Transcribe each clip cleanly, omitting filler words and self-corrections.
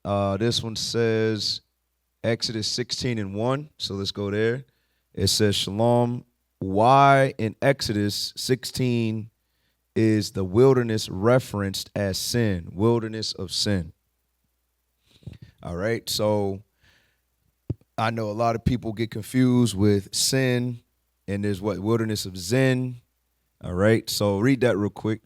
This one says Exodus 16:1. So let's go there. It says, Shalom, why in Exodus 16 is the wilderness referenced as sin, wilderness of sin? All right, so I know a lot of people get confused with sin, and there's wilderness of Zin. All right, so read that real quick.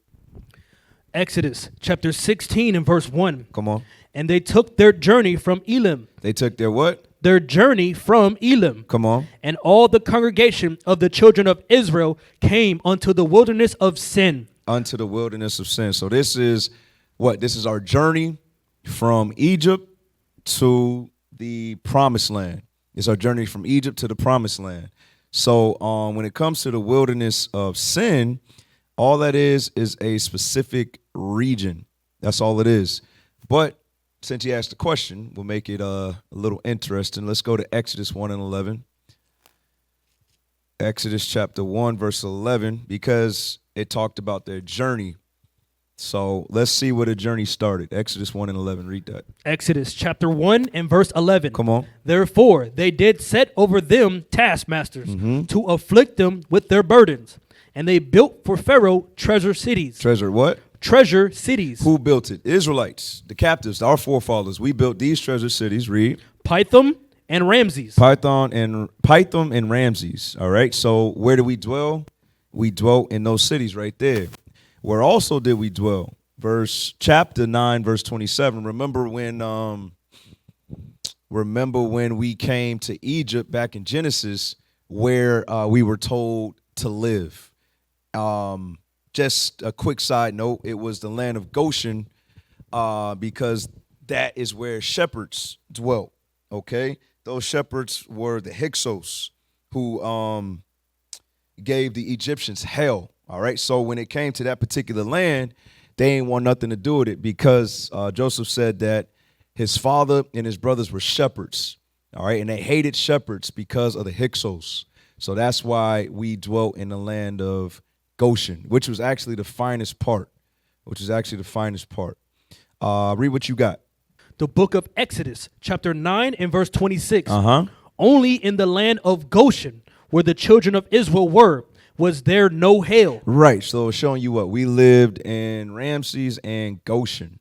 Exodus chapter 16 and verse 1. Come on. And they took their journey from Elim. They took their what? Their journey from Elim. Come on. And all the congregation of the children of Israel came unto the wilderness of sin. Unto the wilderness of sin. So this is what? This is our journey from Egypt to the promised land. It's our journey from Egypt to the promised land. So when it comes to the wilderness of sin, all that is a specific region. That's all it is. But since you asked the question, we'll make it a little interesting. Let's go to Exodus 1:11. Exodus chapter 1, verse 11, because it talked about their journey. So let's see where the journey started. Exodus 1:11. Read that. Exodus chapter 1 and verse 11. Come on. Therefore, they did set over them taskmasters to afflict them with their burdens. And they built for Pharaoh treasure cities. Treasure what? Treasure cities. Who built it? Israelites, the captives, our forefathers. We built these treasure cities. Read. Pithom and Ramses. Pithom and Ramses. All right. So where do we dwell? We dwelt in those cities right there. Where also did we dwell? Chapter 9, verse 27. Remember when we came to Egypt back in Genesis, where we were told to live. Just a quick side note, it was the land of Goshen, because that is where shepherds dwelt. Okay, those shepherds were the Hyksos, who gave the Egyptians hell. All right, so when it came to that particular land, they ain't want nothing to do with it, because Joseph said that his father and his brothers were shepherds. All right, and they hated shepherds because of the Hyksos. So that's why we dwelt in the land of Goshen, which was actually the finest part. Read what you got. The book of Exodus, chapter 9 and verse 26. Only in the land of Goshen, where the children of Israel were, was there no hail. Right, so it's showing you what? We lived in Ramses and Goshen,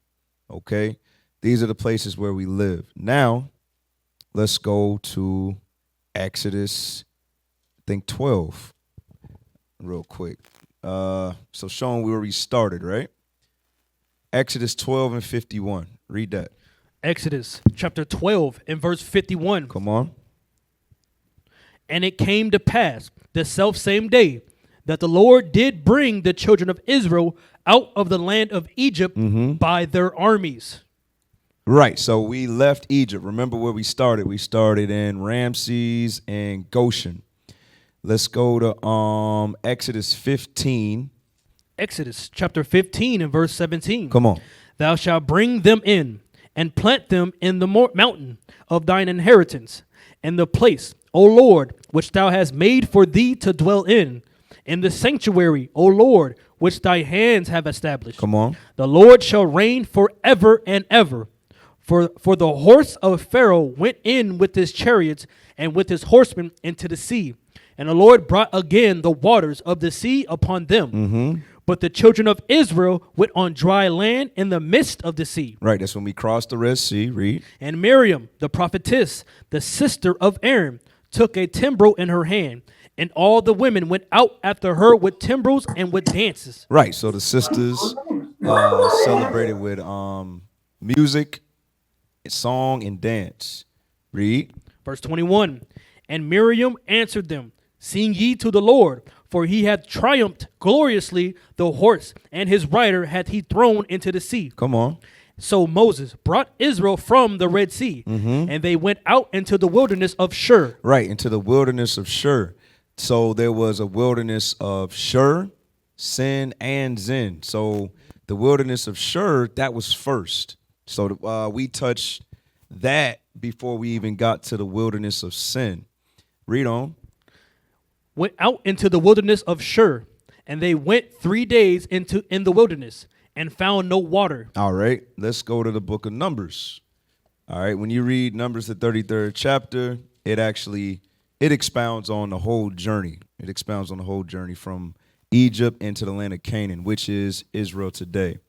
okay? These are the places where we live. Now, let's go to Exodus, I think 12, real quick. So showing where we started, right? Exodus 12 and 51. Read that. Exodus chapter 12 and verse 51. Come on. And it came to pass the selfsame day that the Lord did bring the children of Israel out of the land of Egypt by their armies. Right, so we left Egypt. Remember where we started. We started in Ramses and Goshen. Let's go to Exodus 15. Exodus chapter 15 and verse 17. Come on. Thou shalt bring them in and plant them in the mountain of thine inheritance, and the place, O Lord, which thou hast made for thee to dwell in the sanctuary, O Lord, which thy hands have established. Come on. The Lord shall reign forever and ever. For the horse of Pharaoh went in with his chariots and with his horsemen into the sea. And the Lord brought again the waters of the sea upon them. But the children of Israel went on dry land in the midst of the sea. Right, that's when we crossed the Red Sea. Read. And Miriam, the prophetess, the sister of Aaron, took a timbrel in her hand. And all the women went out after her with timbrels and with dances. Right, so the sisters celebrated with music, song, and dance. Read. Verse 21. And Miriam answered them, Sing ye to the Lord, for he hath triumphed gloriously, the horse and his rider hath he thrown into the sea. Come on. So Moses brought Israel from the Red Sea, and they went out into the wilderness of Shur. Right, into the wilderness of Shur. So there was a wilderness of Shur, Sin, and Zin. So the wilderness of Shur, that was first. So we touched that before we even got to the wilderness of Sin. Read on. Went out into the wilderness of Shur, and they went 3 days in the wilderness and found no water. All right, let's go to the book of Numbers. All right. When you read Numbers, the 33rd chapter, it expounds on the whole journey. It expounds on the whole journey from Egypt into the land of Canaan, which is Israel today.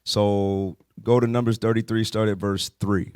So go to Numbers 33, start at verse 3.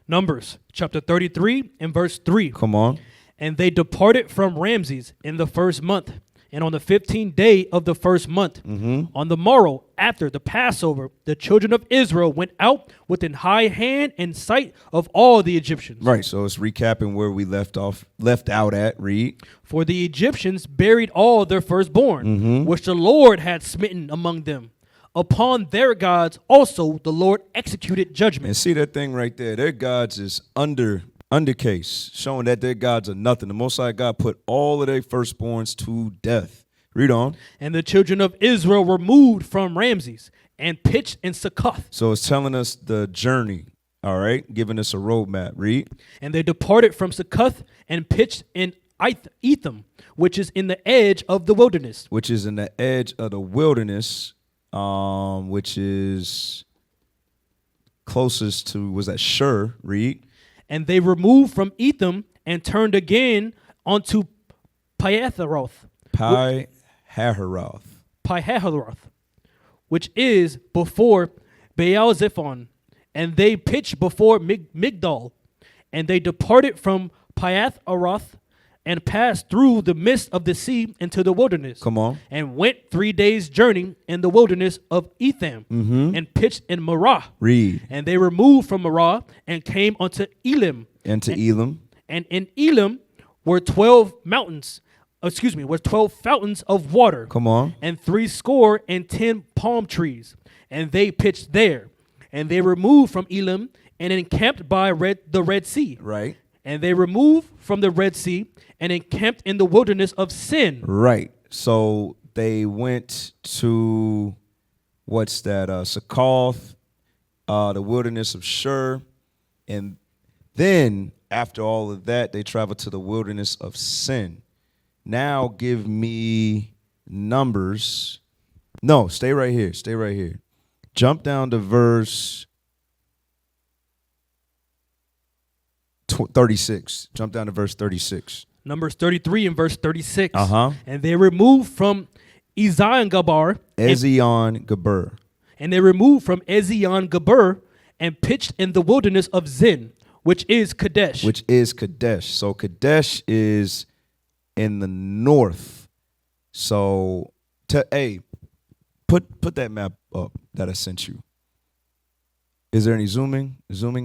Numbers chapter 33 and verse 3. Come on. And they departed from Ramses in the first month, and on the 15th day of the first month, on the morrow after the Passover, the children of Israel went out within high hand in sight of all the Egyptians. Right, so it's recapping where we left out at. Read. For the Egyptians buried all their firstborn, which the Lord had smitten among them. Upon their gods also the Lord executed judgment. And see that thing right there. Their gods is undercase, showing that their gods are nothing. The Most High God put all of their firstborns to death. Read on. And the children of Israel were moved from Ramses and pitched in Succoth. So it's telling us the journey, all right, giving us a roadmap. Read. And they departed from Succoth and pitched in Etham, which is in the edge of the wilderness. Which is in the edge of the wilderness, which is closest to, was that Shur? Read. And they removed from Etham and turned again onto Pihahiroth, which is before Baal-zephon. And they pitched before Migdol. And they departed from Pihahiroth and passed through the midst of the sea into the wilderness. Come on. And went 3 days' journey in the wilderness of Etham, and pitched in Marah. Read. And they removed from Marah and came unto Elim. Elam. And in Elim were 12 fountains of water. Come on. And 70 palm trees. And they pitched there. And they removed from Elim and encamped by the Red Sea. Right. And they removed from the Red Sea and encamped in the wilderness of Sin. Right. So they went to, what's that, Succoth, the wilderness of Shur. And then after all of that, they traveled to the wilderness of Sin. Now give me Numbers. No, stay right here. Stay right here. Jump down to verse 36. Jump down to verse 36. Numbers 33 and verse 36. And they removed from Ezion-Geber. And they removed from Ezion-Geber and pitched in the wilderness of Zin, which is Kadesh. So Kadesh is in the north. So, put that map up that I sent you. Is there any zooming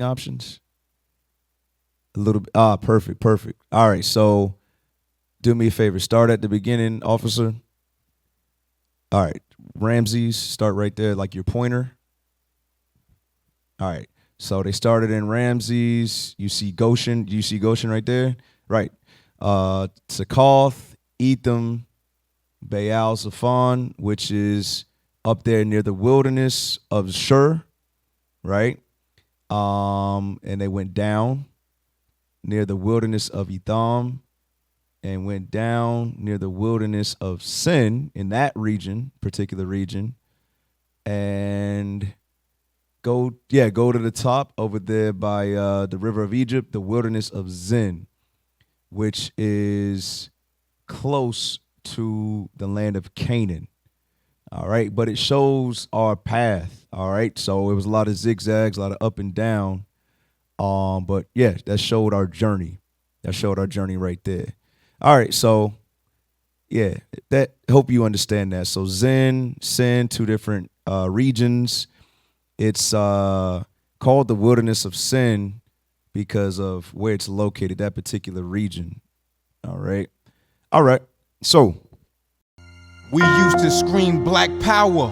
options? A little bit. Perfect. All right, so do me a favor. Start at the beginning, officer. All right, Ramses, start right there, like your pointer. All right, so they started in Ramses. You see Goshen. Do you see Goshen right there? Right. Succoth, Etham, Baal-zephon, which is up there near the wilderness of Shur, right? And they went down near the wilderness of Etham and went down near the wilderness of Sin in that particular region, and go to the top over there by the river of Egypt, the wilderness of Zin, which is close to the land of Canaan. All right, but it shows our path. All right, so it was a lot of zigzags, a lot of up and down. But yeah, that showed our journey. That showed our journey right there. All right, so yeah, that hope you understand that. So Sin, 2 different regions. It's called the wilderness of Sin because of where it's located, that particular region. All right. So we used to scream Black Power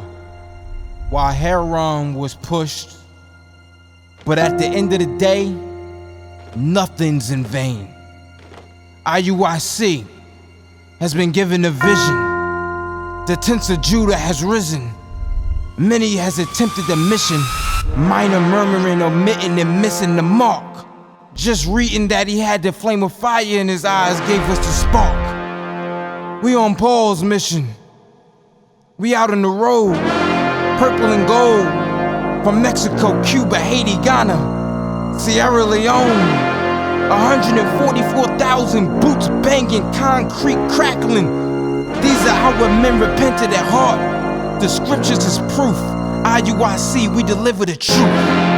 while Heron was pushed. But at the end of the day, nothing's in vain. IUIC has been given a vision. The tents of Judah has risen. Many has attempted the mission. Minor murmuring, omitting, and missing the mark. Just reading that he had the flame of fire in his eyes gave us the spark. We on Paul's mission. We out on the road, purple and gold. From Mexico, Cuba, Haiti, Ghana. Sierra Leone, 144,000 boots banging, concrete crackling. These are our men repented at heart. The scriptures is proof. IUIC, we deliver the truth.